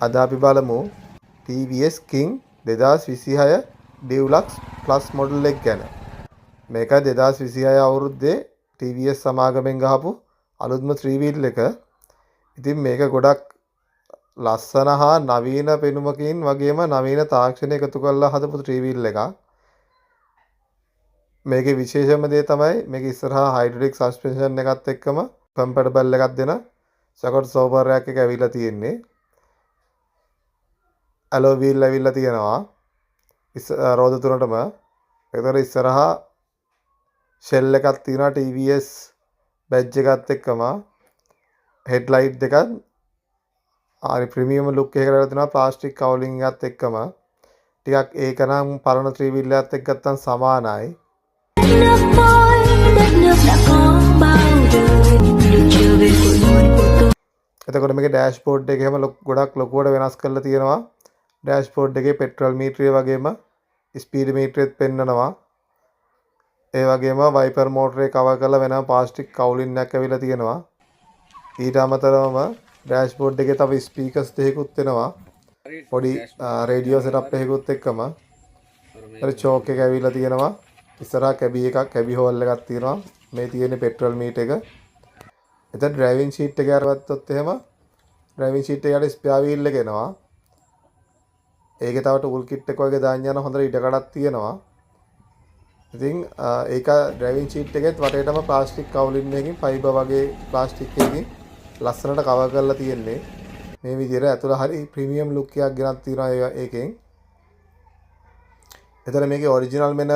අද අපි බලමු TVS King 2026 Deluxe Plus model එක ගැන. මේක 2026 අවුරුද්දේ TVS සමාගමෙන් ගහපු අලුත්ම 3 wheel එක. ඉතින් මේක ගොඩක් ලස්සන හා නවීන පෙනුමකින් වගේම නවීන තාක්ෂණය එකතු කරලා හදපු 3 wheel එකක්. මේකේ විශේෂම දේ තමයි මේක ඉස්සරහා හයිඩ්‍රොලික් සස්පෙන්ෂන් එකත් එක්කම කම්පැටිබල් එකක් දෙන සකට් සෝපර් එකක් එක ඇවිල්ලා තියෙන්නේ. ඇලෝ වීල් ඇවිල්ලා තියෙනවා. රෝද තුනටම. ඒතර ඉස්සරහා ෂෙල් එකක් තියෙනවා TVS බැජ් එකත් එක්කම. හෙඩ්ලයිට් දෙකක් ආරි ප්‍රීමියම් ලුක් එකකට කරලා තියෙනවා ප්ලාස්ටික් කවුලින් එකත් එක්කම. ටිකක් ඒක නම් පරණ 3 wheel එකත් එක්ක ගත්තම සමානයි. එතකොට මේකේ ඩෑෂ්බෝඩ් එක එහෙම ගොඩක් ලොකුවට වෙනස් කරලා තියෙනවා. ඩෑෂ්බෝඩ් එකේ පෙට්‍රල් මීටරය වගේම ස්පීඩ් මීටරෙත් පෙන්නනවා. ඒ වගේම වයිපර් මෝටරේ කවර් කරලා වෙනම ප්ලාස්ටික් කවුලින් එකක් ඇවිල්ලා තියෙනවා. ඊට අමතරවම ඩෑෂ්බෝඩ් එකේ තව ස්පීකර්ස් දෙකකුත් වෙනවා. පොඩි රේඩියෝ සෙටප් එකකුත් එක්කම. අර චෝක් එක ඇවිල්ලා තියෙනවා. ඉස්සරහා කැබි එකක් කැබි හෝල් එකක් තියෙනවා. මේ තියෙන්නේ පෙට්‍රල් මීටර එක. එතන ඩ්‍රයිවිං සීට් එක අරගත්තොත් එහෙම ඩ්‍රයිවිං සීට් එකට ස්පෙයා වීල් එක එනවා. ඒකේ තව ටූල් කිට් එක වගේ දාන්න යන හොඳට ඉඩකඩක් තියෙනවා. ඉතින් ඒක ඩ්‍රයිවිං සීට් එකෙත් වටේටම ප්ලාස්ටික් කවුලින් එකකින් ෆයිබර් වගේ ප්ලාස්ටික් එකකින් ලස්සනට කවර් කරලා තියෙන්නේ. මේ විදිහට ඇතුළ හරි ප්‍රීමියම් ලුක් එකක් ගෙනත් තියෙනවා ඒකෙන්. එතන මේකේ ඔරිජිනල් මෙන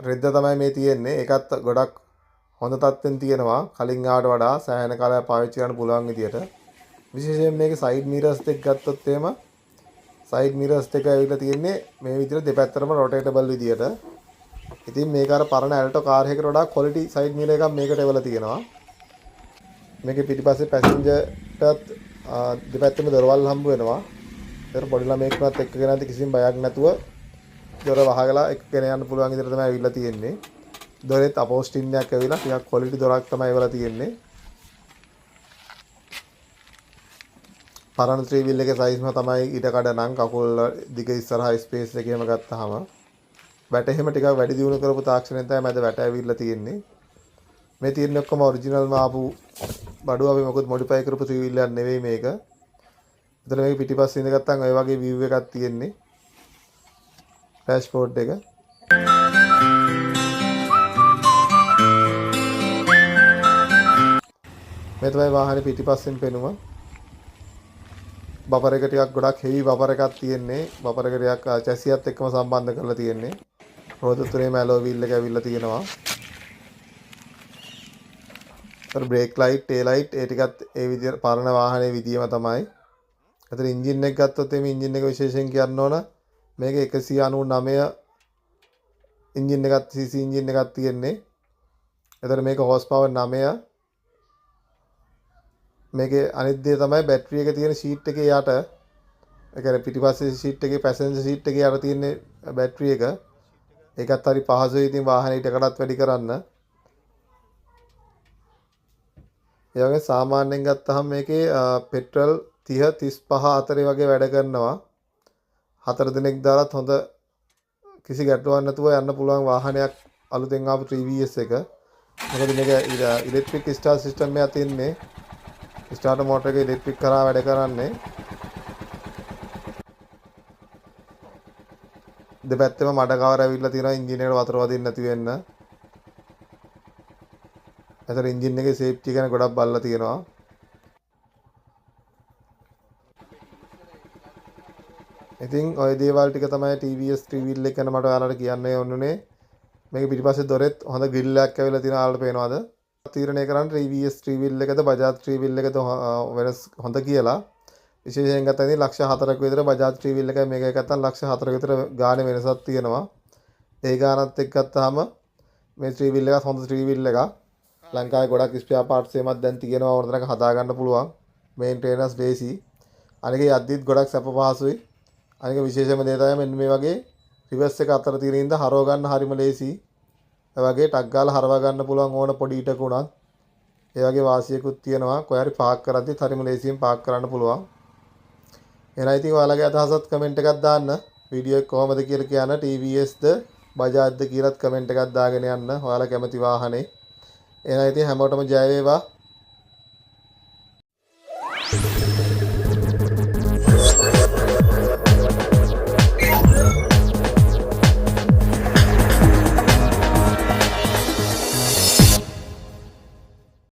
රෙද්ද තමයි මේ තියෙන්නේ. ඒකත් ගොඩක් හොඳ තත්ත්වෙන් තියෙනවා. කලින් ආවට වඩා සෑහෙන කාලයක් පාවිච්චි කරන්න පුළුවන් විදියට. විශේෂයෙන් මේකේ සයිඩ් මිරර්ස් දෙක ගත්තොත් එහෙම සයිඩ් මිරර්ස් දෙක ඇවිල්ලා තියෙන්නේ මේ විදිහට දෙපැත්තටම රොටේටබල් විදියට. ඉතින් මේක අර පරණ ඇල්ටෝ කාර් එකකට වඩා ක්වොලිටි සයිඩ් මිරර් එකක් මේකට එවලා තියෙනවා. මේකේ පිටිපස්සේ පැසෙන්ජර්ටත් දෙපැත්තෙම දොරවල් හම්බ වෙනවා. ඒතර පොඩි ළමයෙක්වත් එක්කගෙන නැති කිසිම බයක් නැතුව දොර වහගලා එක්කගෙන යන්න පුළුවන් විදිහට තමයි ඇවිල්ලා තියෙන්නේ. දොරෙත් අපෝස්ටින් එකක් ඇවිල්ලා ටිකක් ක්වොලිටි දොරක් තමයි එවලා තියෙන්නේ. පරණ 3 wheel එකේ සයිස්ම තමයි ඉඩකඩ නම් කකුල් දිග ඉස්සරහා ස්පේස් එකේම ගත්තාම වැට එහෙම ටිකක් වැඩි දියුණු කරපු තාක්ෂණයෙන් තමයි මැද වැට ඇවිල්ලා තියෙන්නේ. මේ තියෙන ඔක්කොම ඔරිජිනල්ම ආපු බඩුව අපි මොකද මොඩිෆයි කරපු 3 wheel එකක් නෙවෙයි මේක. එතන මේක පිටිපස්සේ ඉඳගත්තාම ඔය වගේ view එකක් තියෙන්නේ. ඩෑෂ්බෝඩ් එක. මේ තමයි වාහනේ පිටිපස්සෙන් පෙනුම. බපර් එක ටිකක් ගොඩක් හෙවි බපර් එකක් තියෙන්නේ. බපර් එක ටිකක් චැසියත් එක්කම සම්බන්ධ කරලා තියෙන්නේ. රෝද තුනේම ඇලෝ වීල් එක ඇවිල්ලා තියෙනවා. අර බ්‍රේක් ලයිට්, ටේල් ලයිට් ඒ ටිකත් ඒ විදිහට පරණ වාහනේ විදියම තමයි. අතන එන්ජින් එක ගත්තොත් එimhe එන්ජින් එක විශේෂයෙන් කියන්න ඕන මේක 199 එන්ජින් එකක් CC එන්ජින් එකක් තියෙන්නේ. එතන මේක හෝස් පවර් 9. මේකේ අනිත් දේ තමයි බැටරි එක තියෙන ෂීට් එකේ යට ඒ කියන්නේ පිටිපස්සේ ෂීට් එකේ පැසෙන්ජර් ෂීට් එකේ යට තියෙන බැටරි එක. ඒකත් හරි පහසුයි ඉතින් වාහනේ ඉඩකඩත් වැඩි කරන්න. ඒ වගේ සාමාන්‍යයෙන් ගත්තහම මේකේ පෙට්‍රල් 30 35 අතරේ වගේ වැඩ කරනවා. 4 දිනක් දාලත් හොඳ කිසි ගැටලුවක් නැතුව යන්න පුළුවන් වාහනයක් අලුතෙන් ආපු TVS එක. මොකද මේක ඉලෙක්ට්‍රික් ස්ටාර්ට් සිස්ටම් එකක් තියෙන්නේ. ස්ටාර්ටර් මෝටර් එක ඉලෙක්ට්‍රික් කරා වැඩ කරන්නේ. දෙපැත්තෙම මඩ කවර ඇවිල්ලා තියෙනවා එන්ජින් එකට වතුර වදින්න නැති වෙන්න. එතන එන්ජින් එකේ සේෆ්ටි ගැන ගොඩක් බලලා තියෙනවා. ඉතින් ওই දේවල් ටික තමයි TVS 3 wheel එක ගැන මට ඔයාලට කියන්න ඕනුනේ. මේක පිටිපස්සේ දොරෙත් හොඳ ග්‍රිල් එකක් ඇවිල්ලා තියෙනවා. ඔයාලට පේනවද? තීරණය කරන්න TVS 3 wheel එකද Bajaj 3 wheel එකද වෙනස් හොඳ කියලා. විශේෂයෙන් ගත්තා ඉතින් ලක්ෂ 4ක විතර Bajaj 3 wheel එකයි මේක ගත්තාම ලක්ෂ 4ක විතර ගානේ වෙනසක් තියෙනවා. ඒ ගානත් එක්ක ගත්තාම මේ 3 wheel එකත් හොඳ 3 wheel එකක්. ලංකාවේ ගොඩක් ස්පෙයා පාර්ට්ස් එකමත් දැන් තියෙනවා. ඕන තරම් හදා ගන්න පුළුවන්. මේන්ටේනන්ස් ලේසි. අනික යද්දිත් ගොඩක් සැප පහසුයි. අනික විශේෂම දේ තමයි මෙන්න මේ වගේ රිවර්ස් එක අතර තියෙන ඉඳ හරව ගන්න හරිම ලේසි. ඒ වගේ ටක් ගාලා හරව ගන්න පුළුවන් ඕන පොඩි ඊටක උනත්. ඒ වගේ වාසියකුත් තියෙනවා. කොහේ හරි පාක් කරද්දිත් හරිම ලේසියෙන් පාක් කරන්න පුළුවන්. එහෙනම් ඉතින් ඔයාලගේ අදහසත් කමෙන්ට් එකක් දාන්න. වීඩියෝ එක කොහමද කියලා කියන්න. TVSද බජාජ්ද කියලාත් කමෙන්ට් එකක් දාගෙන යන්න. ඔයාලා කැමති වාහනේ. එහෙනම් ඉතින් හැමෝටම ජය වේවා.